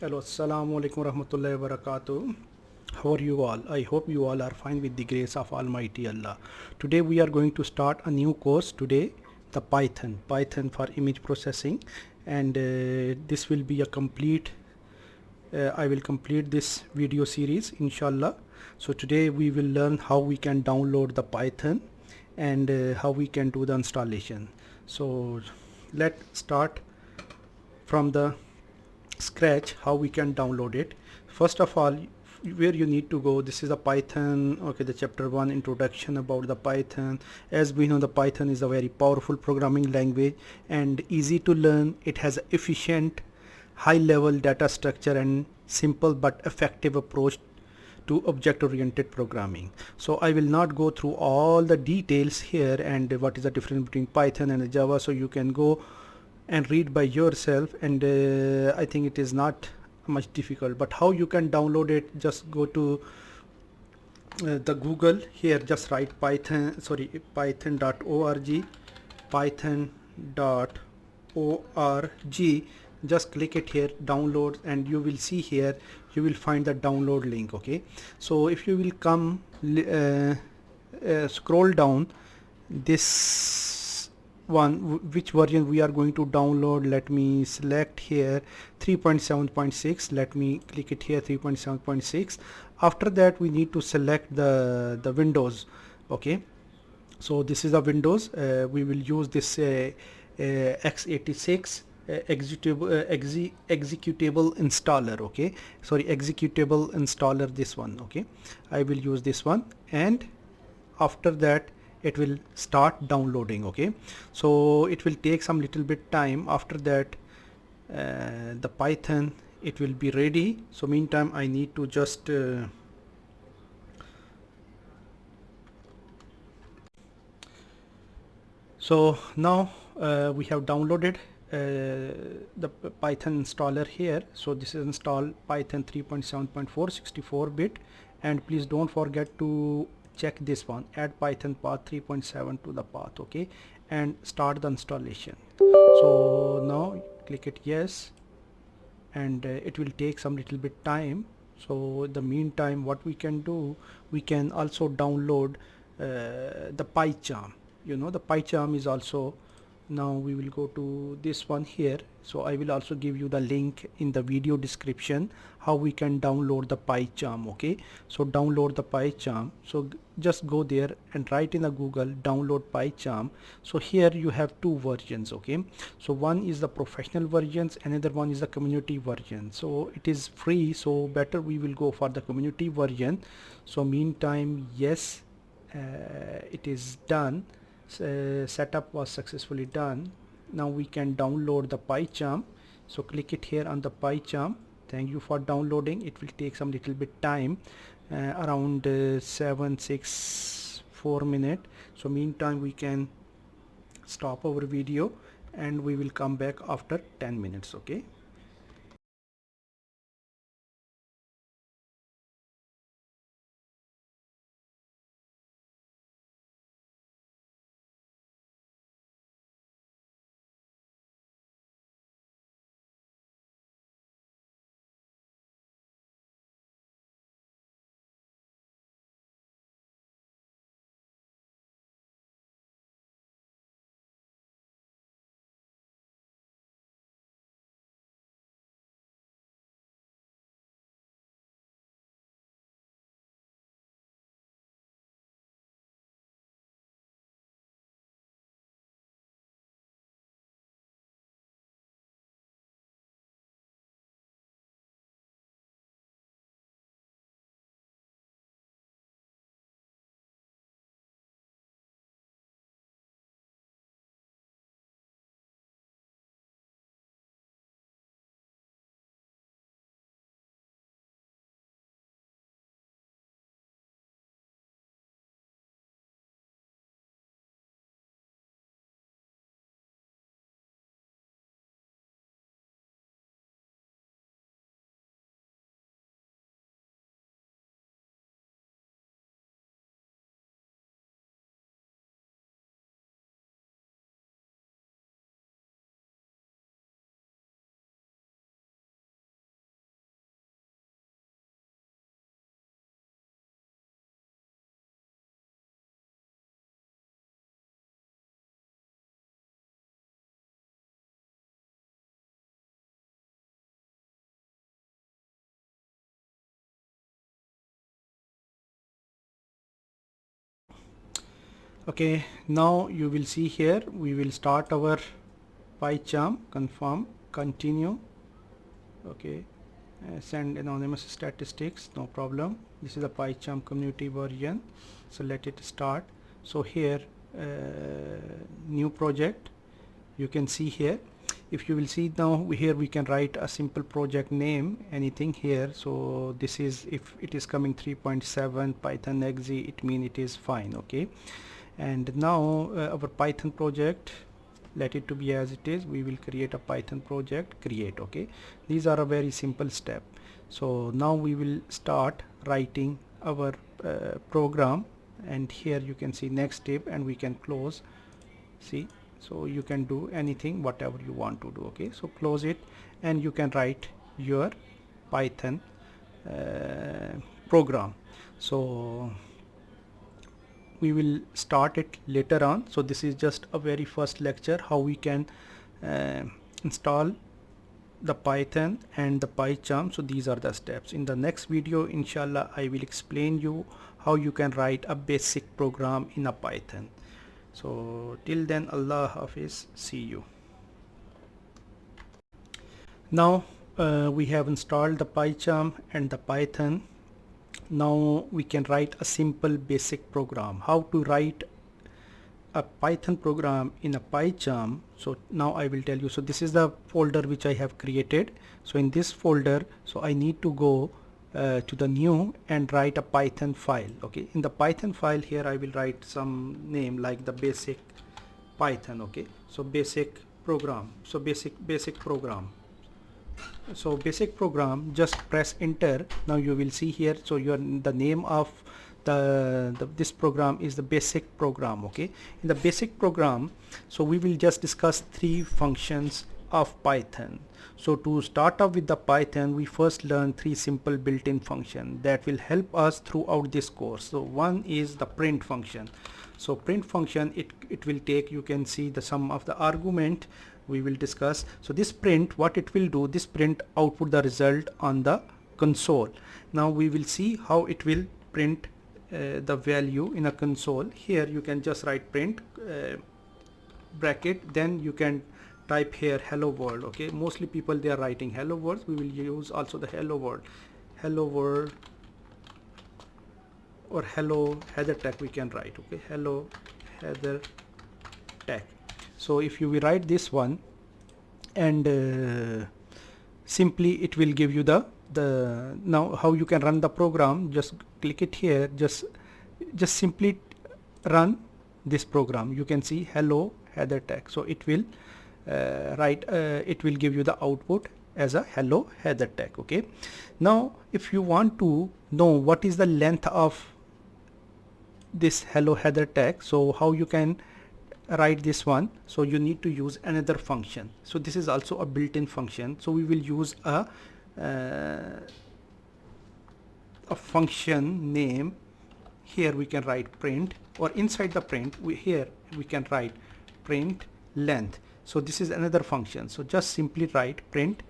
Hello, Assalamu alaikum warahmatullahi wabarakatuh. How are you all? I hope you all are fine with the grace of Almighty Allah. Today we are going to start a new course today, the Python for image processing, and this will be a complete I will complete this video series inshallah. So today we will learn how we can download the Python and how we can do the installation. So let's start from the scratch how we can download it. First of all, where you need to go, this is a Python, okay, the chapter 1 introduction about the Python. As we know, the Python is a very powerful programming language and easy to learn. It has efficient high level data structure and simple but effective approach to object oriented programming. So I will not go through all the details here and what is the difference between Python and Java, so you can go and read by yourself, and I think it is not much difficult. But how you can download it, just go to the Google here, just write python.org, python.org, just click it here, download, and you will see here, you will find the download link. Okay, so if you will come scroll down this one, which version we are going to download, let me select here 3.7.6. let me click it here, 3.7.6. after that we need to select the Windows. Okay, so this is the Windows. We will use this x86 executable installer. Okay, sorry, executable installer, this one. Okay, I will use this one, and after that it will start downloading. Okay, so it will take some little bit time. After that the Python, it will be ready. So meantime I need to just so now we have downloaded the Python installer here. So this is install Python 3.7.4 64-bit, and please don't forget to check this one, add Python path 3.7 to the path. Okay, and start the installation. So now click it yes, and it will take some little bit time. So in the meantime, what we can do, we can also download the PyCharm. You know, the PyCharm is also, now we will go to this one here. So I will also give you the link in the video description how we can download the PyCharm. Okay, so download the PyCharm. So just go there and write in the Google download PyCharm. So here you have two versions. Okay, so one is the professional versions, another one is the community version. So it is free, so better we will go for the community version. So meantime, yes, it is done. Setup was successfully done. Now we can download the PyCharm. So click it here on the PyCharm. Thank you for downloading. It will take some little bit time, around 7-6-4 minutes. So meantime we can stop our video and we will come back after 10 minutes. Okay. Okay, now you will see here we will start our PyCharm, confirm, continue. Okay, send anonymous statistics, no problem. This is the PyCharm community version, so let it start. So here new project, you can see here. If you will see now, here we can write a simple project name, anything here. So this is, if it is coming 3.7 Python exe, it mean it is fine. Okay, and now our Python project, let it to be as it is. We will create a Python project, create. Okay, these are a very simple step. So now we will start writing our program, and here you can see next step, and we can close. See, so you can do anything whatever you want to do. Okay, so close it, and you can write your Python program. So we will start it later on. So this is just a very first lecture how we can install the Python and the PyCharm. So these are the steps. In the next video, inshallah, I will explain you how you can write a basic program in a Python. So till then, Allah Hafiz, see you. Now we have installed the PyCharm and the Python. Now we can write a simple basic program. How to write a Python program in a PyCharm? So now I will tell you. So this is the folder which I have created. So in this folder, so I need to go to the new and write a Python file. Okay, in the Python file here I will write some name like the basic Python. Okay, so basic program. So basic program. So basic program, just press enter. Now you will see here, so the name of this program is the basic program. Okay, in the basic program, so we will just discuss 3 functions of Python. So to start off with the Python, we first learn 3 simple built-in functions that will help us throughout this course. So one is the print function. So print function, it will take, you can see the sum of the argument we will discuss. So this print, what it will do, this print output the result on the console. Now we will see how it will print the value in a console. Here you can just write print bracket, then you can type here hello world. Okay, mostly people they are writing hello world. We will use also the hello world or hello HaiderTech we can write. Okay, hello HaiderTech. So if you will write this one, and simply it will give you the now how you can run the program. Just click it here, just simply run this program. You can see hello HaiderTech. So it will it will give you the output as a hello HaiderTech. Okay, now if you want to know what is the length of this hello HaiderTech, so how you can write this one? So you need to use another function. So this is also a built-in function. So we will use a function name. Here we can write print, or inside the print here we can write print length. So this is another function. So just simply write print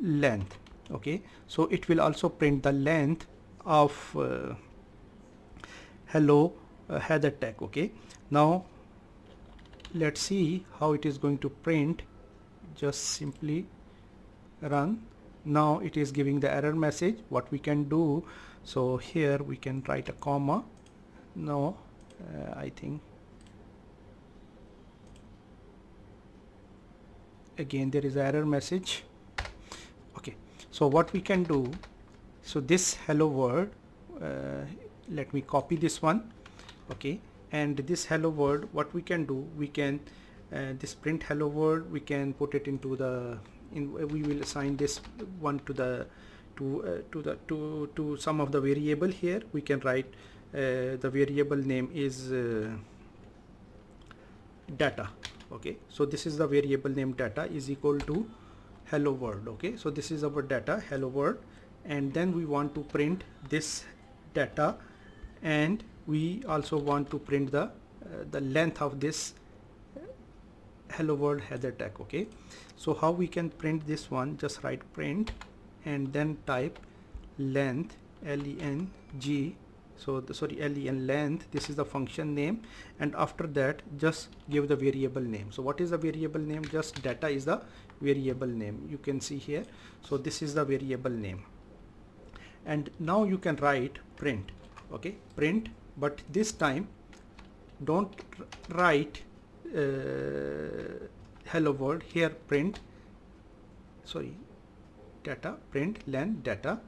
length. Okay, so it will also print the length of hello HaiderTech. Okay, now let's see how it is going to print. Just simply run. Now it is giving the error message. What we can do, so here we can write a comma. No, I think again there is an error message. Okay, so what we can do, so this hello world, let me copy this one. Okay, and this hello world, what we can do, we can this print hello world, we can put it into the we will assign this one to the to some of the variable. Here we can write the variable name is data. Okay, so this is the variable name data is equal to hello world. Okay, so this is our data hello world, and then we want to print this data, and we also want to print the length of this hello world HaiderTech. Okay, so how we can print this one? Just write print and then type length, length, so sorry, len length, this is the function name, and after that just give the variable name. So what is the variable name? Just data is the variable name, you can see here. So this is the variable name, and now you can write print. Okay, print, but this time don't write hello world here. Print, sorry, data, print len data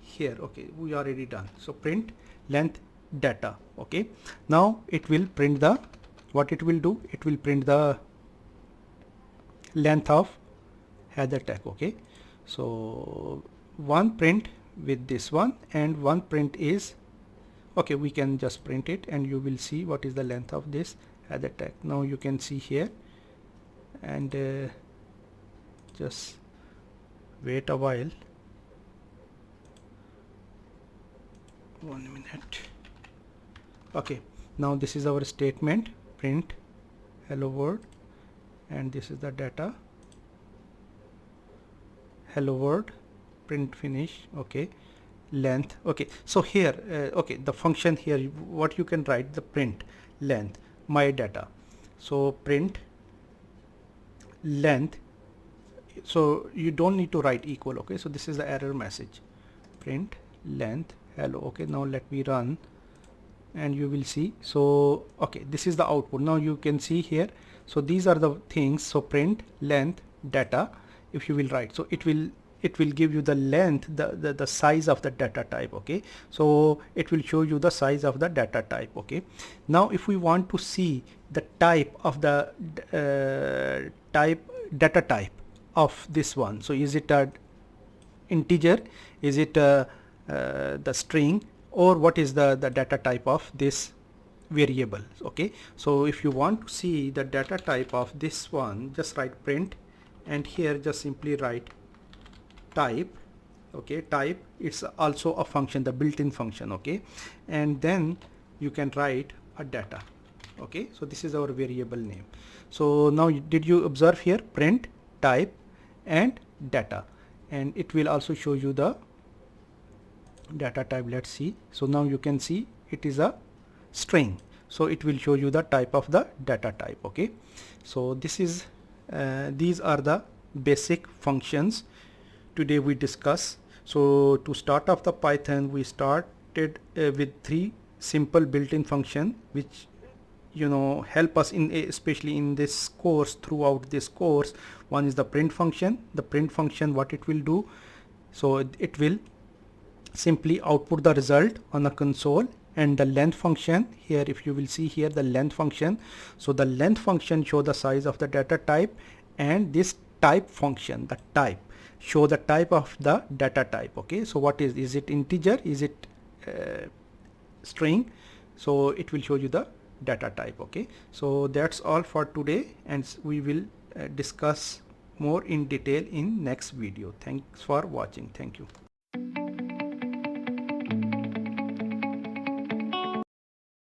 here. Okay, we already done. So print length data. Okay, now it will print the, what it will do, it will print the length of HaiderTech. Okay, so one print with this one and one print is, okay, we can just print it and you will see what is the length of this HaiderTech. Now you can see here, and just wait a while, 1 minute. Okay, now this is our statement, print hello world, and this is the data hello world, print finish. Okay, length. Okay, so here okay, the function here, what you can write, the print length my data. So print length, so you don't need to write equal. Okay, so this is the error message, print length hello. Okay, now let me run and you will see. So okay, this is the output. Now you can see here, so these are the things. So print length data, if you will write, so it will give you the length, the size of the data type. Okay, so it will show you the size of the data type. Okay, now if we want to see the type of the data type of this one, so is it a integer, is it the string, or what is the data type of this variable? Okay, so if you want to see the data type of this one, just write print, and here just simply write type. Okay, type, it's also a function, the built-in function. Okay, and then you can write a data. Okay, so this is our variable name. So now did you observe here, print type and data, and it will also show you the data type. Let's see. So now you can see it is a string, so it will show you the type of the data type. Okay, so this is these are the basic functions today we discuss. So to start off the Python, we started with 3 simple built-in function which help us in especially in this course, throughout this course. One is the print function. The print function, what it will do, so it will simply output the result on the console. And the length function here, if you will see here, the length function, so the length function show the size of the data type, and this type function, the type, show the type of the data type. Okay, so what is it integer, is it string, so it will show you the data type. Okay, so that's all for today, and we will discuss more in detail in next video. Thanks for watching. Thank you.